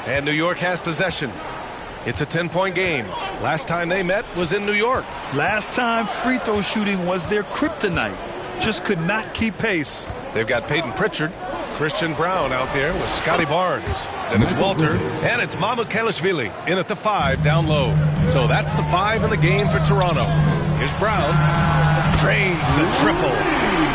And New York has possession. It's a 10-point game. Last time they met was in New York. Last time free throw shooting was their kryptonite. Just could not keep pace. They've got Peyton Pritchard, Christian Brown out there with Scotty Barnes. Then it's Walter, and it's Mamukelashvili in at the 5 down low. So that's the 5 in the game for Toronto. Here's Brown. Drains the triple.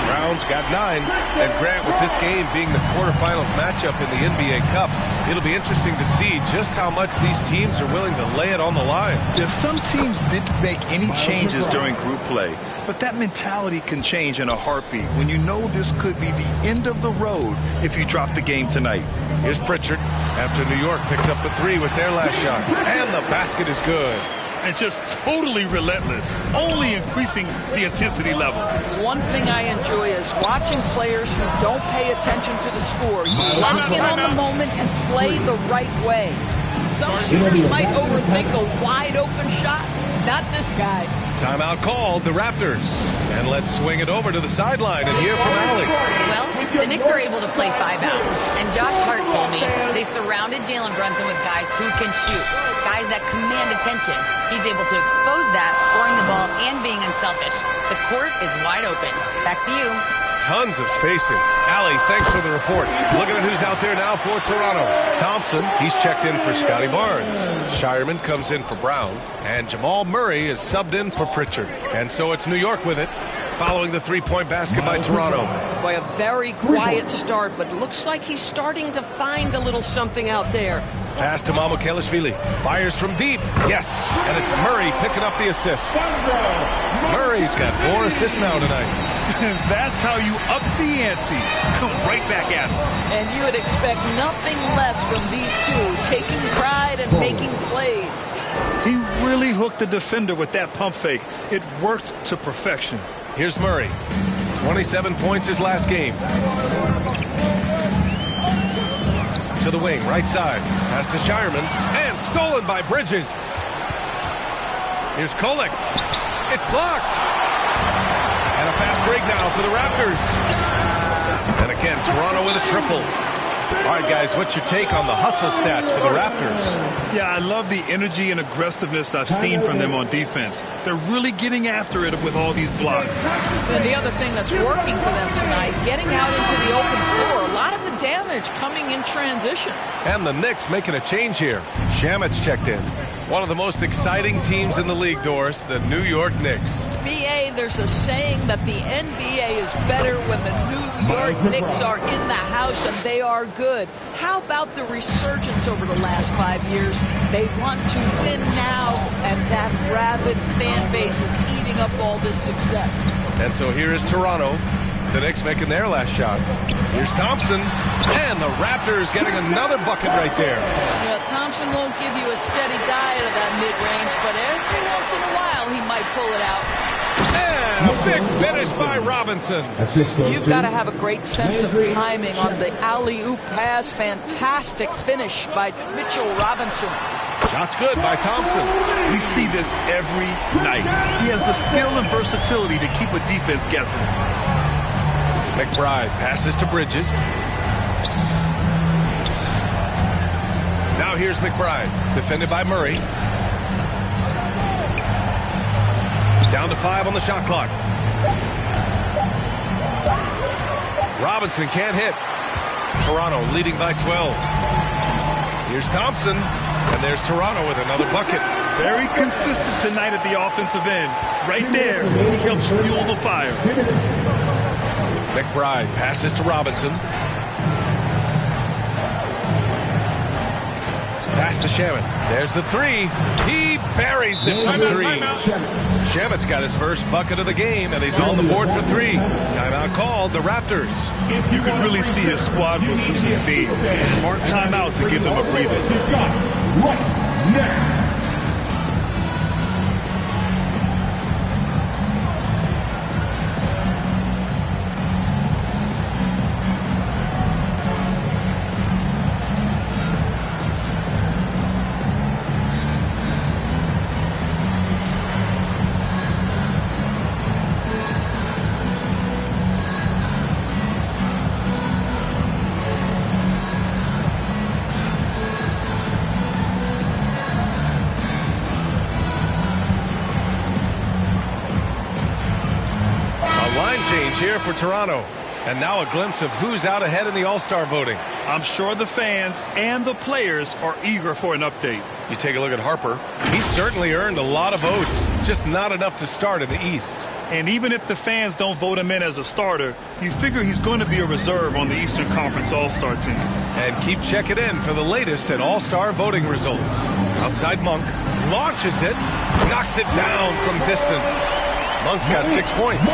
Brown's got 9. And Grant, with this game being the quarterfinals matchup in the NBA Cup, it'll be interesting to see just how much these teams are willing to lay it on the line. Yeah, some teams didn't make any changes during group play, but that mentality can change in a heartbeat when you know this could be the end of the road if you drop the game tonight. Here's Pritchard after New York picked up the 3 with their last shot. And the basket is good. And just totally relentless, only increasing the intensity level. One thing I enjoy is watching players who don't pay attention to the score. You lock in on the moment and play the right way. Some shooters might overthink a wide open shot. Not this guy. Timeout called, the Raptors. And let's swing it over to the sideline and hear from Allie. Well, the Knicks are able to play 5 out. And Josh Hart told me they surrounded Jalen Brunson with guys who can shoot, guys that command attention. He's able to expose that, scoring the ball and being unselfish. The court is wide open. Back to you. Tons of spacing. Allie, thanks for the report. Looking at who's out there now for Toronto. Thompson, he's checked in for Scotty Barnes. Shireman comes in for Brown. And Jamal Murray is subbed in for Pritchard. And so it's New York with it, following the 3-point basket by Toronto. Boy, a very quiet start, but looks like he's starting to find a little something out there. Pass to Mamukelashvili. Fires from deep. Yes. And it's Murray picking up the assist. Murray's got 4 assists now tonight. That's how you up the ante. Come right back at him. And you would expect nothing less from these two, taking pride and making plays. He really hooked the defender with that pump fake. It worked to perfection. Here's Murray. 27 points his last game. To the wing, right side. Pass to Shireman. And stolen by Bridges. Here's Kolek. It's blocked. And a fast break now for the Raptors. And again, Toronto with a triple. All right, guys, what's your take on the hustle stats for the Raptors? Yeah, I love the energy and aggressiveness I've seen from them on defense. They're really getting after it with all these blocks. And the other thing that's working for them tonight, getting out into the open floor. A lot of the damage coming in transition. And the Knicks making a change here. Shamit's checked in. One of the most exciting teams in the league, Doris, the New York Knicks. BA, there's a saying that the NBA is better when the New York Knicks are in the house and they are good. How about the resurgence over the last 5 years? They want to win now, and that rabid fan base is eating up all this success. And so here is Toronto. The Knicks making their last shot. Here's Thompson. And the Raptors getting another bucket right there. Yeah, Thompson won't give you a steady diet of that mid-range, but every once in a while he might pull it out. And a big finish by Robinson. You've got to have a great sense of timing on the alley-oop pass. Fantastic finish by Mitchell Robinson. Shot's good by Thompson. We see this every night. He has the skill and versatility to keep a defense guessing. McBride passes to Bridges. Now here's McBride, defended by Murray. Down to 5 on the shot clock. Robinson can't hit. Toronto leading by 12. Here's Thompson, and there's Toronto with another bucket. Very consistent tonight at the offensive end. Right there, he helps fuel the fire. McBride passes to Robinson. Pass to Shamet. There's the 3. He buries it from 3. Shamet's got his first bucket of the game, and he's on the board for 3. Timeout called, the Raptors. You can really see his squad move through some steam. Smart timeout to give them a breather. Right now. change here for Toronto. And now a glimpse of who's out ahead in the All-Star voting. I'm sure the fans and the players are eager for an update. You take a look at Harper. He's certainly earned a lot of votes, just not enough to start in the East. And even if the fans don't vote him in as a starter, you figure he's going to be a reserve on the Eastern Conference All-Star team. And keep checking in for the latest at All-Star voting results. Outside Monk launches it, knocks it down from distance. Monk's got 6 points.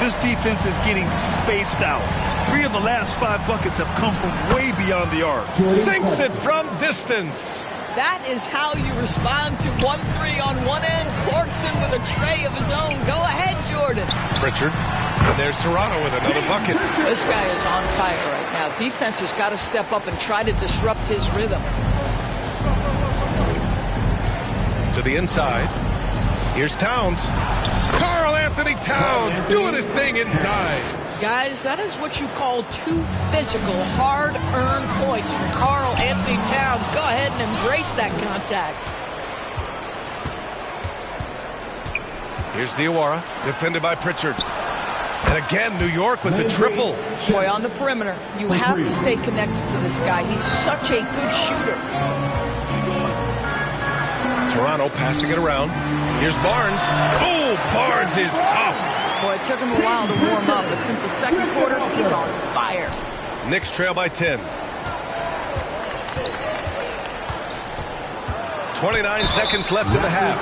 This defense is getting spaced out. 3 of the last 5 buckets have come from way beyond the arc. Sinks it from distance. That is how you respond to 1-3 on one end. Clarkson with a tray of his own. Go ahead, Jordan. Pritchard. And there's Toronto with another bucket. This guy is on fire right now. Defense has got to step up and try to disrupt his rhythm. To the inside. Here's Towns. Karl Anthony Towns doing his thing inside. Guys, that is what you call two physical, hard-earned points from Karl Anthony Towns. Go ahead and embrace that contact. Here's Diawara, defended by Pritchard. And again, New York with the triple. Boy, on the perimeter, you have to stay connected to this guy. He's such a good shooter. Toronto passing it around. Here's Barnes. Oh, Barnes is tough. Boy, it took him a while to warm up, but since the second quarter, he's on fire. Knicks trail by 10. 29 seconds left in the half.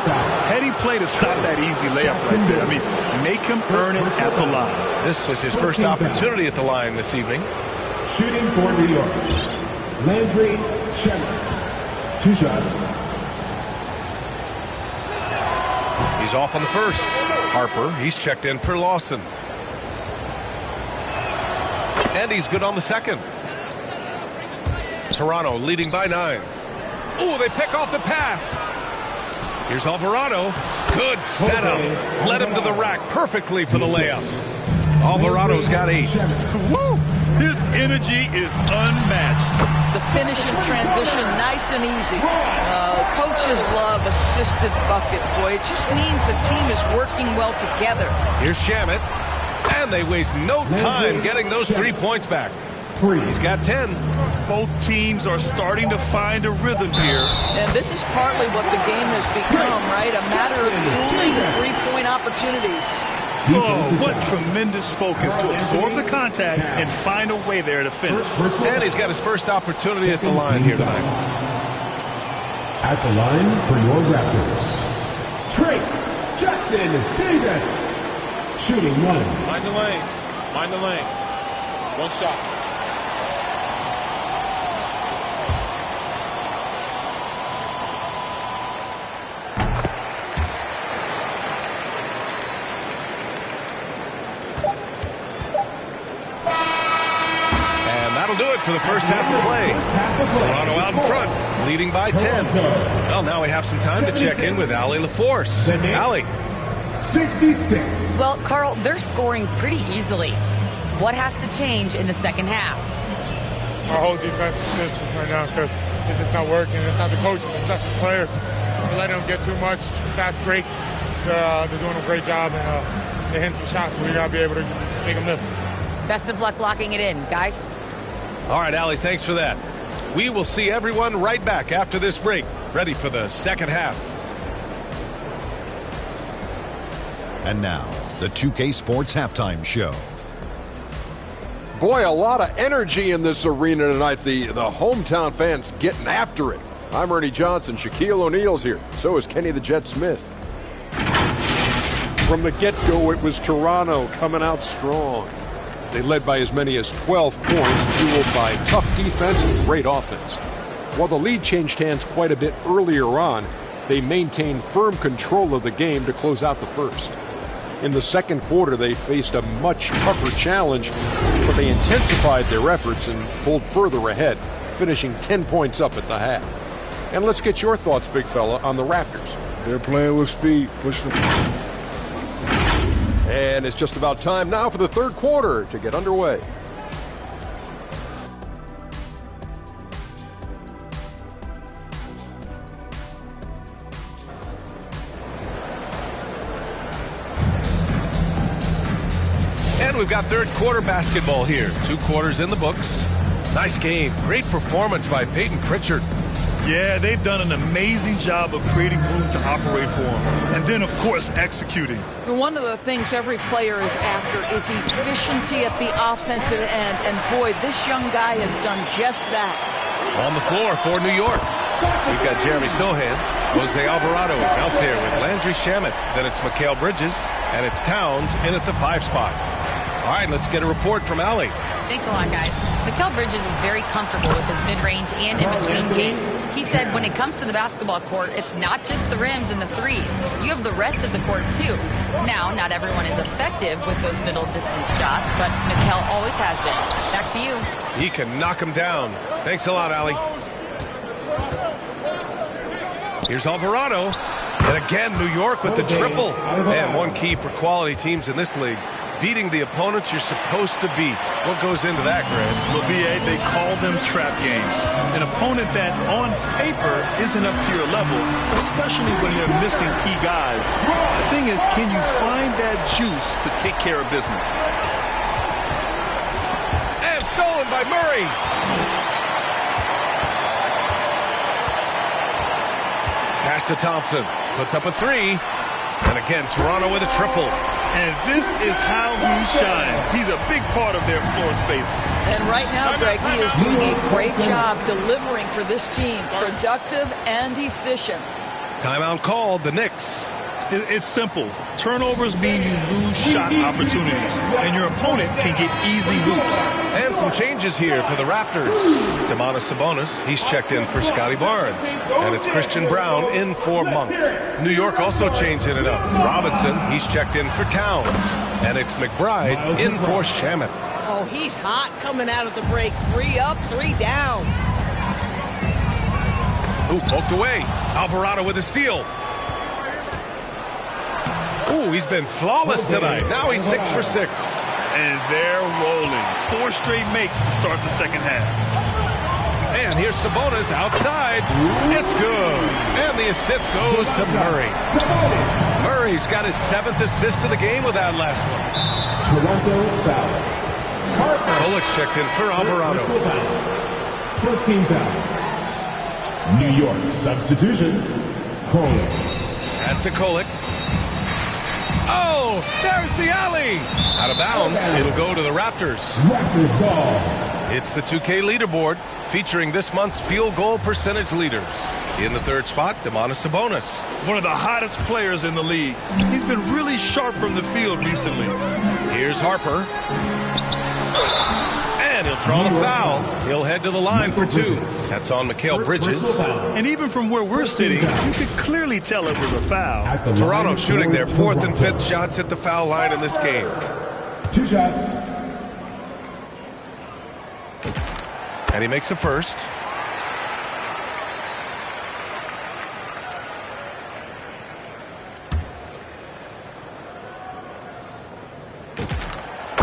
Heady play to stop that easy layup right there. I mean, make him earn it at the line. This was his first opportunity at the line this evening. Shooting for New York, Landry Shamet. 2 shots. He's off on the first. Harper, he's checked in for Lawson. And he's good on the second. Toronto leading by 9. Oh, they pick off the pass. Here's Alvarado. Good setup. Led him to the rack perfectly for the layup. Alvarado's got 8. Woo! His energy is unmatched. The finish in transition, nice and easy. Coaches love assisted buckets, boy. It just means the team is working well together. Here's Shamet. And they waste no time getting those 3 points back. He's got 10. Both teams are starting to find a rhythm here. And this is partly what the game has become, right? A matter of dueling 3-point opportunities. Oh, what tremendous focus to absorb the contact and find a way there to finish. And he's got his first opportunity at the line here tonight. At the line for your Raptors, Trace Jackson Davis. Shooting 1. Mind the lanes. Mind the lanes. 1 shot. Do it for the first half of play. Toronto out in front, leading by 10. Well, now we have some time to check in with Allie LaForce. Allie. 66. Well, Karl, they're scoring pretty easily. What has to change in the second half? Our whole defensive system right now, because it's just not working. It's not the coaches, it's us as players. We're letting them get too much fast break. They're doing a great job, and they're hitting some shots, so we got to be able to make them miss. Best of luck locking it in, guys. All right, Allie, thanks for that. We will see everyone right back after this break, ready for the second half. And now, the 2K Sports Halftime Show. Boy, a lot of energy in this arena tonight. The hometown fans getting after it. I'm Ernie Johnson. Shaquille O'Neal's here. So is Kenny the Jet Smith. From the get-go, it was Toronto coming out strong. They led by as many as 12 points, fueled by tough defense and great offense. While the lead changed hands quite a bit earlier on, they maintained firm control of the game to close out the first. In the second quarter, they faced a much tougher challenge, but they intensified their efforts and pulled further ahead, finishing 10 points up at the half. And let's get your thoughts, big fella, on the Raptors. They're playing with speed, pushing them. And it's just about time now for the third quarter to get underway. And we've got third quarter basketball here. 2 quarters in the books. Nice game. Great performance by Peyton Pritchard. Yeah, they've done an amazing job of creating room to operate for him. And then, of course, executing. One of the things every player is after is efficiency at the offensive end. And boy, this young guy has done just that. On the floor for New York, we've got Jeremy Sohan. Jose Alvarado is out there with Landry Shamet. Then it's Mikal Bridges. And it's Towns in at the 5 spot. All right, let's get a report from Allie. Thanks a lot, guys. Mikal Bridges is very comfortable with his mid-range and in-between game. He said when it comes to the basketball court, it's not just the rims and the threes. You have the rest of the court, too. Now, not everyone is effective with those middle-distance shots, but Mikal always has been. Back to you. He can knock him down. Thanks a lot, Allie. Here's Alvarado. And again, New York with the triple. And one key for quality teams in this league. Beating the opponents you're supposed to beat. What goes into that, Greg? Well, BA, they call them trap games. An opponent that, on paper, isn't up to your level, especially when they're missing key guys. The thing is, can you find that juice to take care of business? And stolen by Murray. Pass to Thompson. Puts up a 3. And again, Toronto with a triple. And this is how he shines. He's a big part of their floor space. And right now, Greg, he is doing a great job delivering for this team. Productive and efficient. Timeout called, the Knicks. It's simple. Turnovers mean you lose shot opportunities, and your opponent can get easy hoops. And some changes here for the Raptors. Domantas Sabonis, he's checked in for Scotty Barnes. And it's Christian Brown in for Monk. New York also changing it up. Robinson, he's checked in for Towns. And it's McBride in for Shamet. Oh, he's hot coming out of the break. 3 up, 3 down. Ooh, poked away. Alvarado with a steal. Ooh, he's been flawless tonight. Now he's 6 for 6. And they're rolling. 4 straight makes to start the second half. And here's Sabonis outside. It's good. And the assist goes to Murray. Murray's got his 7th assist of the game with that last one. Toronto foul. Bullock's checked in for Alvarado. First team foul. New York substitution. Kolek. Pass to Kolek. Oh, there's the alley. Out of bounds. It'll go to the Raptors. Raptors ball. It's the 2K leaderboard featuring this month's field goal percentage leaders. In the 3rd spot, Domantas Sabonis. One of the hottest players in the league. He's been really sharp from the field recently. Here's Harper. And he'll draw the foul. He'll head to the line for 2. That's on Mikal Bridges. And even from where we're sitting, you could clearly tell it was a foul. Toronto shooting their 4th and 5th shots at the foul line in this game. 2 shots. And he makes a first.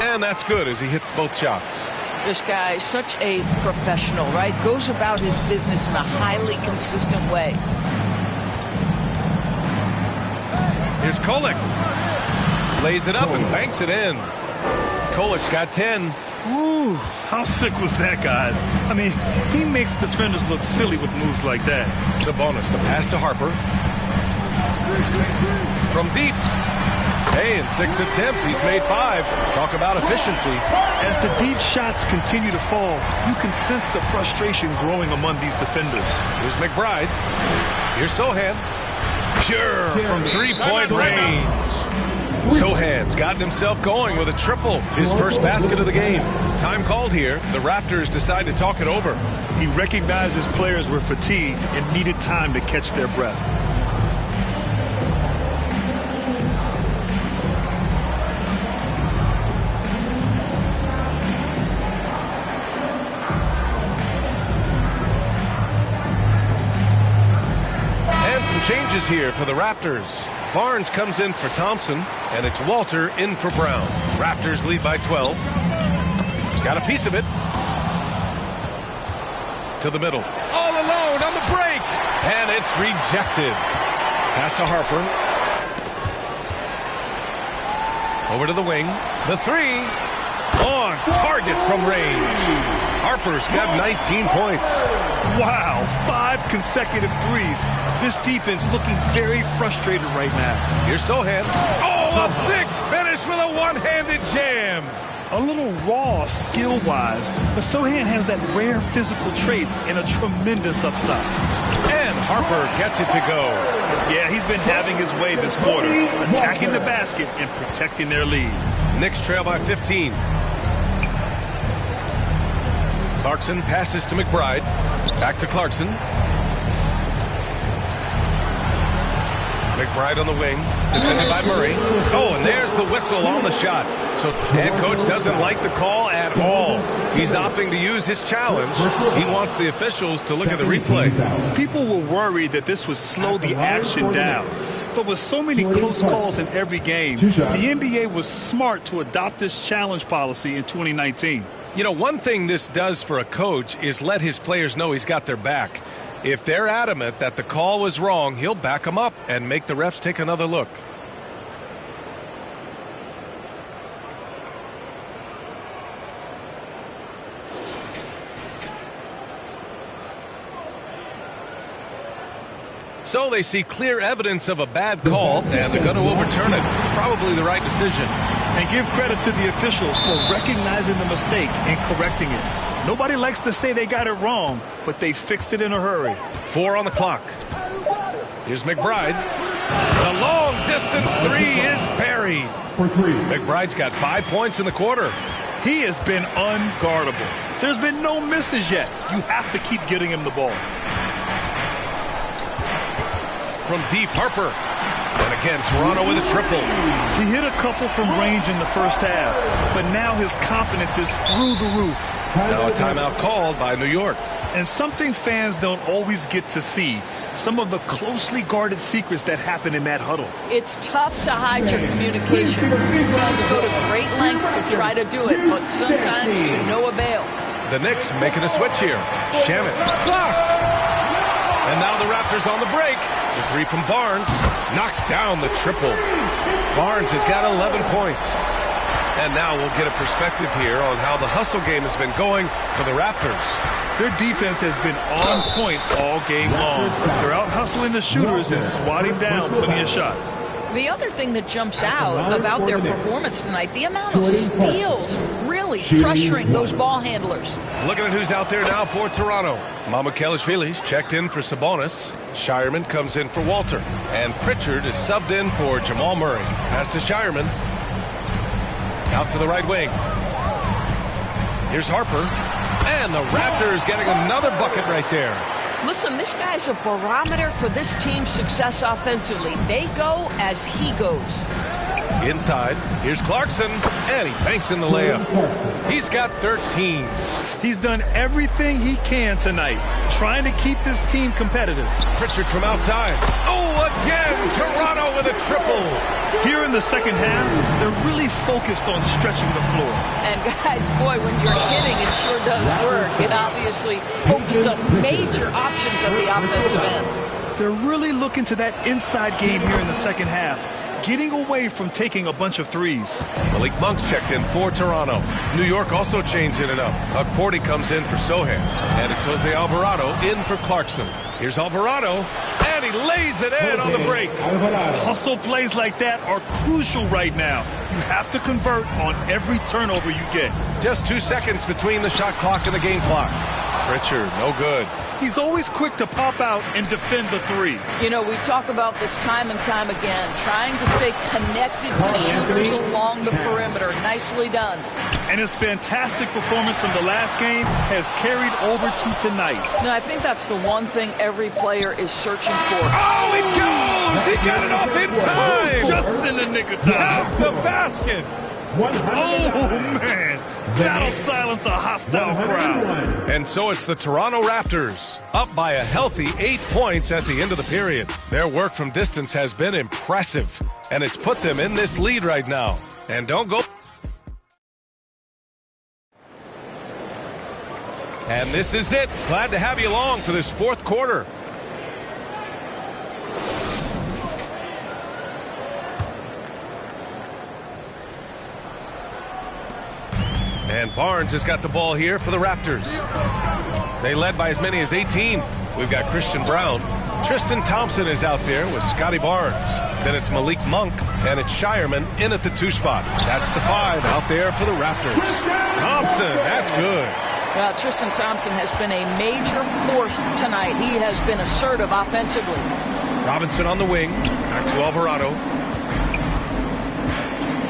And that's good as he hits both shots. This guy is such a professional, right? Goes about his business in a highly consistent way. Here's Kolek. Lays it up and banks it in. Kolek's got 10. Ooh, how sick was that, guys? I mean, he makes defenders look silly with moves like that. Sabonis, the pass to Harper. From deep. Hey, in 6 attempts, he's made 5. Talk about efficiency. As the deep shots continue to fall, you can sense the frustration growing among these defenders. Here's McBride. Here's Sohan. Pure from 3-point range. Sohan's gotten himself going with a triple. His first basket of the game. Time called here. The Raptors decide to talk it over. He recognized his players were fatigued and needed time to catch their breath. Changes here for the Raptors. Barnes comes in for Thompson, and it's Walter in for Brown. Raptors lead by 12. Got a piece of it. To the middle. All alone on the break. And it's rejected. Pass to Harper. Over to the wing. The three. On target from range. Harper's got 19 points. Wow, 5 consecutive threes. This defense looking very frustrated right now. Here's Sohan. Oh, a big finish with a one-handed jam. A little raw skill-wise, but Sohan has that rare physical traits and a tremendous upside. And Harper gets it to go. Yeah, he's been having his way this quarter, attacking the basket and protecting their lead. Knicks trail by 15. Clarkson passes to McBride. Back to Clarkson. McBride on the wing, defended by Murray. Oh, and there's the whistle on the shot. So head coach doesn't like the call at all. He's opting to use his challenge. He wants the officials to look at the replay. People were worried that this would slow the action down. But with so many close calls in every game, the NBA was smart to adopt this challenge policy in 2019. You know, one thing this does for a coach is let his players know he's got their back. If they're adamant that the call was wrong, he'll back them up and make the refs take another look. So they see clear evidence of a bad call, and they're going to overturn it. Probably the right decision. And give credit to the officials for recognizing the mistake and correcting it. Nobody likes to say they got it wrong, but they fixed it in a hurry. 4 on the clock. Here's McBride. The long distance three is buried. For 3. McBride's got 5 points in the quarter. He has been unguardable. There's been no misses yet. You have to keep getting him the ball. From deep, Harper. And again, Toronto with a triple. He hit a couple from range in the first half, but now his confidence is through the roof. Now a timeout called by New York. And something fans don't always get to see, some of the closely guarded secrets that happen in that huddle. It's tough to hide your communications. Teams go to great lengths to try to do it, but sometimes to no avail. The Knicks making a switch here. Shannon blocked. And now the Raptors on the break. The three from Barnes knocks down the triple. Barnes has got 11 points. And now we'll get a perspective here on how the hustle game has been going for the Raptors. Their defense has been on point all game long. They're out hustling the shooters and swatting down plenty of shots. The other thing that jumps out about their performance tonight, the amount of steals, really pressuring those ball handlers. Looking at who's out there now for Toronto. Mamukelashvili's checked in for Sabonis. Shireman comes in for Walter. And Pritchard is subbed in for Jamal Murray. Pass to Shireman. Out to the right wing. Here's Harper. And the Raptors getting another bucket right there. Listen, this guy's a barometer for this team's success offensively. They go as he goes. Inside, here's Clarkson, and he banks in the layup. He's got 13. He's done everything he can tonight, trying to keep this team competitive. Pritchard from outside. Oh, again, Toronto with a triple. Here in the second half, they're really focused on stretching the floor. And guys, boy, when you're hitting, it sure does work. It obviously opens up major options at the offensive end. They're really looking to that inside game here in the second half, getting away from taking a bunch of threes. Malik Monk's checked in for Toronto. New York also changing it up. Agporti comes in for Sohan. And it's Jose Alvarado in for Clarkson. Here's Alvarado, and he lays it in on the break. Hustle plays like that are crucial right now. You have to convert on every turnover you get. Just 2 seconds between the shot clock and the game clock. Pritchard, no good. He's always quick to pop out and defend the three. You know, we talk about this time and time again, trying to stay connected to shooters along the perimeter. Nicely done. And his fantastic performance from the last game has carried over to tonight. No, I think that's the one thing every player is searching for. Oh, it goes! He got it off in time! Just in the nick of time. Tap the basket! Oh, man. That'll silence a hostile crowd. And so it's the Toronto Raptors, up by a healthy 8 points at the end of the period. Their work from distance has been impressive, and it's put them in this lead right now. And don't go... And this is it. Glad to have you along for this fourth quarter. And Barnes has got the ball here for the Raptors. They led by as many as 18. We've got Christian Brown. Tristan Thompson is out there with Scotty Barnes. Then it's Malik Monk, and it's Shireman in at the 2 spot. That's the 5 out there for the Raptors. Thompson, that's good. Well, Tristan Thompson has been a major force tonight. He has been assertive offensively. Robinson on the wing. Back to Alvarado.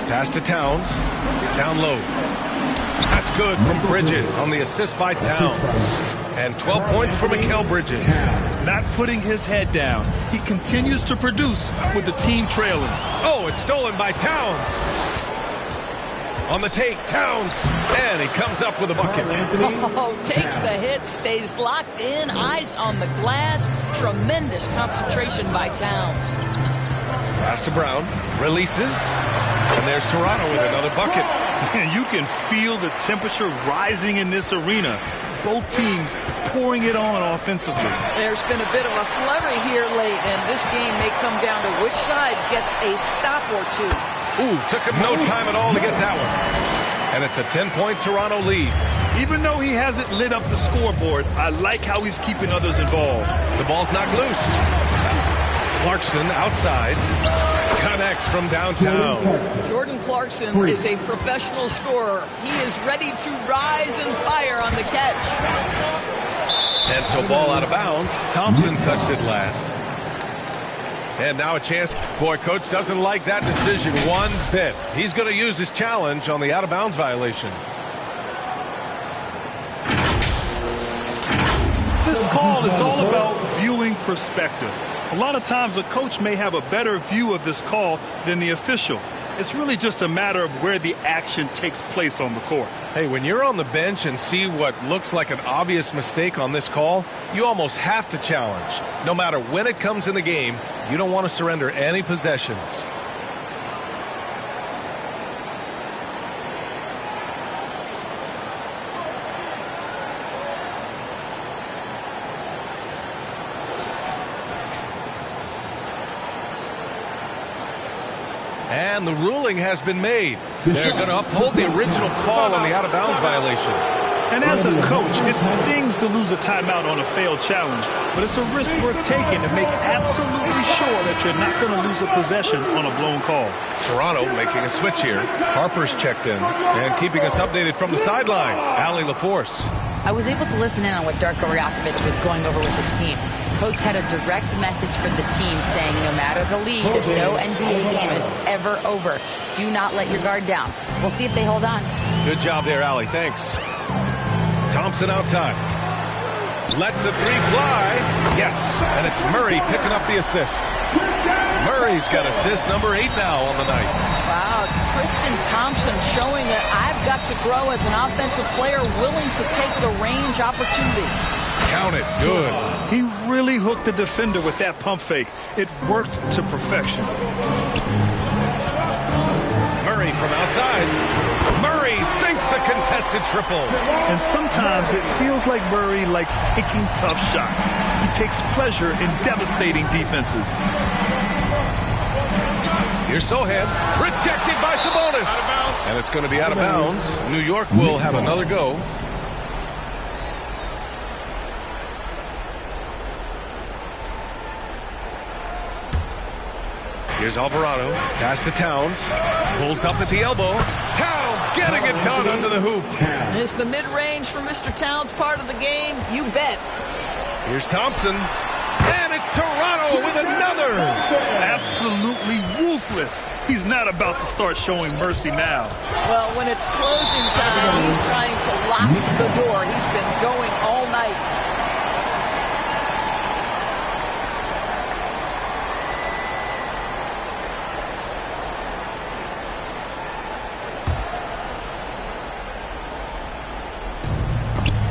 Pass to Towns. Down low. That's good from Bridges on the assist by Towns. And 12 points for Mikal Bridges. Not putting his head down. He continues to produce with the team trailing. Oh, it's stolen by Towns. On the take, Towns. And he comes up with a bucket. Oh, takes the hit, stays locked in, eyes on the glass. Tremendous concentration by Towns. Pass to Brown. Releases. And there's Toronto with another bucket. And you can feel the temperature rising in this arena. Both teams pouring it on offensively. There's been a bit of a flurry here late, and this game may come down to which side gets a stop or two. Ooh, took him no time at all to get that one. And it's a 10-point Toronto lead. Even though he hasn't lit up the scoreboard, I like how he's keeping others involved. The ball's knocked loose. Clarkson outside. Connects from downtown. Jordan Clarkson is a professional scorer. He is ready to rise and fire on the catch. And so ball out of bounds. Thompson touched it last. And now a chance. Boy, coach doesn't like that decision one bit. He's going to use his challenge on the out-of-bounds violation. This call is all about viewing perspective. A lot of times a coach may have a better view of this call than the official. It's really just a matter of where the action takes place on the court. Hey, when you're on the bench and see what looks like an obvious mistake on this call, you almost have to challenge. No matter when it comes in the game, you don't want to surrender any possessions. And the ruling has been made. They're going to uphold the original call on the out-of-bounds violation. And as a coach, it stings to lose a timeout on a failed challenge, but it's a risk worth taking to make absolutely sure that you're not going to lose a possession on a blown call. Toronto making a switch here. Harper's checked in and keeping us updated from the sideline. Allie LaForce. I was able to listen in on what Darko Rajakovic was going over with his team. Coach had a direct message for the team saying no matter the lead, no NBA game is ever over. Do not let your guard down. We'll see if they hold on. Good job there, Allie. Thanks. Thompson outside. Lets the 3 fly. Yes, and it's Murray picking up the assist. Murray's got assist number 8 now on the night. Wow, Tristan Thompson showing that I've got to grow as an offensive player, willing to take the range opportunity. Count it. Good. He really hooked the defender with that pump fake. It worked to perfection. Murray from outside. Murray sinks the contested triple. And sometimes it feels like Murray likes taking tough shots. He takes pleasure in devastating defenses. Here's Sohan. Rejected by Sabonis. And it's going to be out of bounds. New York will have another go. Here's Alvarado. Pass to Towns. Pulls up at the elbow. Towns getting it done under the hoop. Is the mid-range for Mr. Towns part of the game? You bet. Here's Thompson. And it's Toronto with another. Absolutely ruthless. He's not about to start showing mercy now. Well, when it's closing time, he's trying to lock the door. He's been going all night.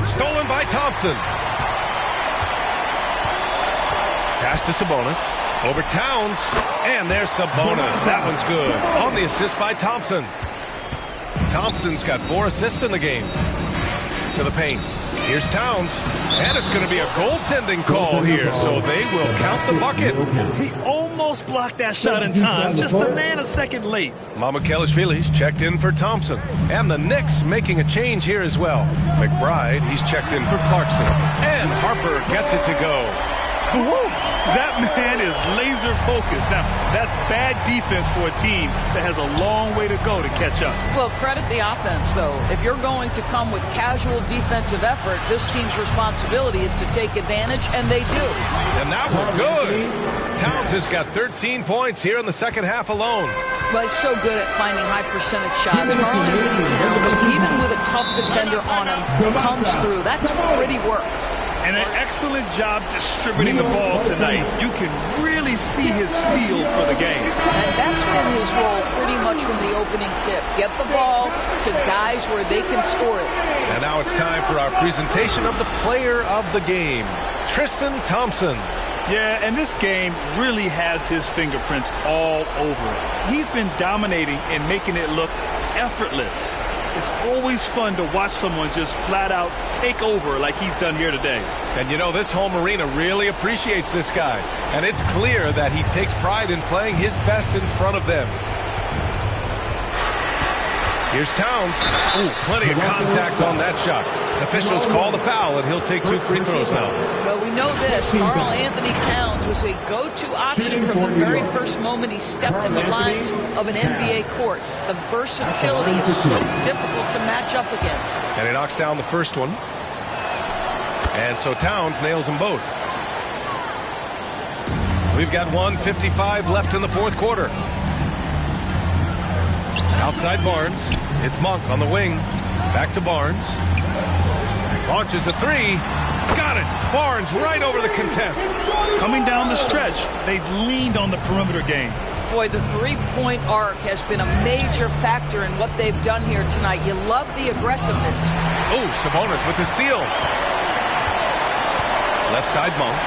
Stolen by Thompson. Pass to Sabonis. Over Towns. And there's Sabonis. That one's good. On the assist by Thompson. Thompson's got 4 assists in the game. To the paint. Here's Towns, and it's going to be a goaltending call here, so they will count the bucket. He almost blocked that shot in time, just a nanosecond late. Mamukelashvili's checked in for Thompson, and the Knicks making a change here as well. McBride, he's checked in for Clarkson, and Harper gets it to go. Woo! That man is laser focused. Now, that's bad defense for a team that has a long way to go to catch up. Well, credit the offense, though. If you're going to come with casual defensive effort, this team's responsibility is to take advantage, and they do. And that was good. Towns has got 13 points here in the second half alone. Well, he's so good at finding high percentage shots. Karl-Anthony Towns, even with a tough defender on him, comes through. That's pretty work. And an excellent job distributing the ball tonight. You can really see his feel for the game. And that's been his role pretty much from the opening tip. Get the ball to guys where they can score it. And now it's time for our presentation of the player of the game, Tristan Thompson. Yeah, and this game really has his fingerprints all over it. He's been dominating and making it look effortless. It's always fun to watch someone just flat out take over like he's done here today. And you know, this home arena really appreciates this guy. And it's clear that he takes pride in playing his best in front of them. Here's Towns. Ooh, plenty of contact on that shot. Officials call the foul, and he'll take 2 free throws now. Well, we know this. Karl-Anthony Towns was a go-to option from the very first moment he stepped in the lines of an NBA court. The versatility is so difficult to match up against. And he knocks down the first one. And so Towns nails them both. We've got 1:55 left in the fourth quarter. Outside Barnes. It's Monk on the wing. Back to Barnes. Launches a 3. Got it. Barnes right over the contest. Coming down the stretch, they've leaned on the perimeter game. Boy, the three-point arc has been a major factor in what they've done here tonight. You love the aggressiveness. Oh, Sabonis with the steal. Left side Monk.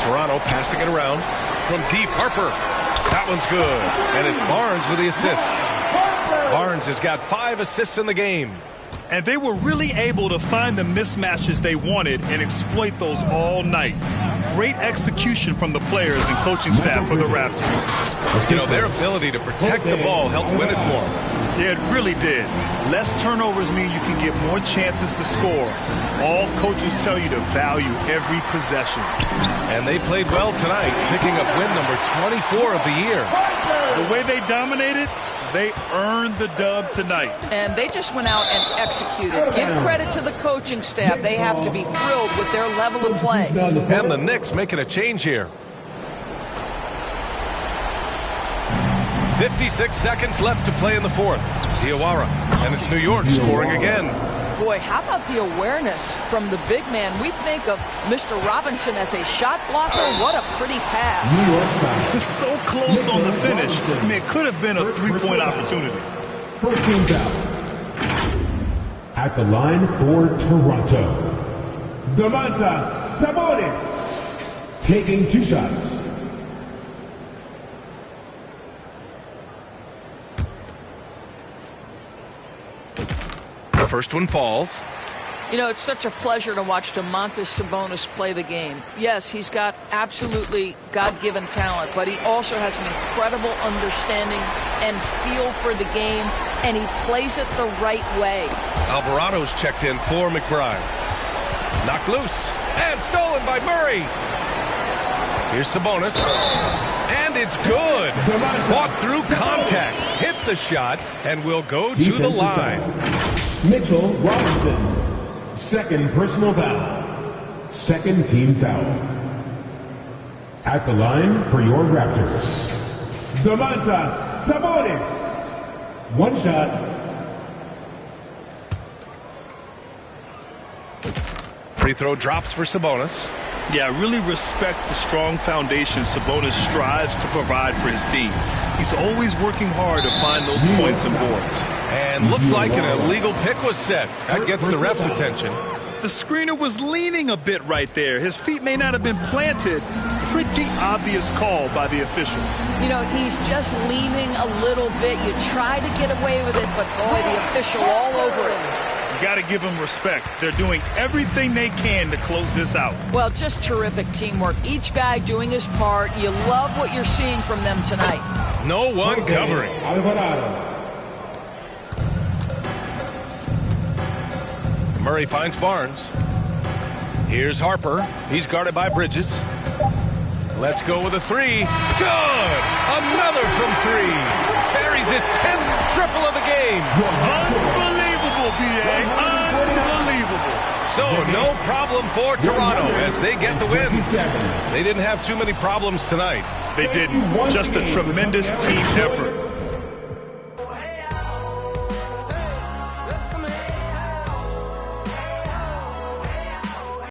Toronto passing it around from deep. Harper. That one's good. And it's Barnes with the assist. Barnes has got 5 assists in the game. And they were really able to find the mismatches they wanted and exploit those all night. Great execution from the players and coaching staff for the Raptors. You know, their ability to protect the ball helped win it for them. Yeah, it really did. Less turnovers mean you can get more chances to score. All coaches tell you to value every possession. And they played well tonight, picking up win number 24 of the year. The way they dominated, they earned the dub tonight. And they just went out and executed. Give credit to the coaching staff. They have to be thrilled with their level of play. And the Knicks making a change here. 56 seconds left to play in the fourth. Diawara, and it's New York scoring again. Boy, how about the awareness from the big man? We think of Mr. Robinson as a shot blocker. What a pretty pass. It's so close on the finish. I mean, it could have been a three-point opportunity. First team foul. At the line for Toronto, Domantas Sabonis taking 2 shots. The first one falls. You know, it's such a pleasure to watch Domantas Sabonis play the game. Yes, he's got absolutely God-given talent, but he also has an incredible understanding and feel for the game, and he plays it the right way. Alvarado's checked in for McBride. Knocked loose and stolen by Murray. Here's Sabonis. And it's good. Fought through contact. Hit the shot and will go to the line. Mitchell Robinson. Second personal foul. Second team foul. At the line for your Raptors, Domantas Sabonis. 1 shot. Free throw drops for Sabonis. Yeah, I really respect the strong foundation Sabonis strives to provide for his team. He's always working hard to find those points and boards. And looks like an illegal pick was set. That gets the ref's attention. The screener was leaning a bit right there. His feet may not have been planted. Pretty obvious call by the officials. You know, he's just leaning a little bit. You try to get away with it, but boy, the official all over it. You've got to give them respect. They're doing everything they can to close this out. Well, just terrific teamwork. Each guy doing his part. You love what you're seeing from them tonight. No one covering. Murray finds Barnes. Here's Harper. He's guarded by Bridges. Let's go with a three. Good! Another from three. Buries his 10th triple of the game. Unbelievable, B.A. Unbelievable. So no problem for Toronto as they get the win. They didn't have too many problems tonight. They didn't. Just a tremendous team effort.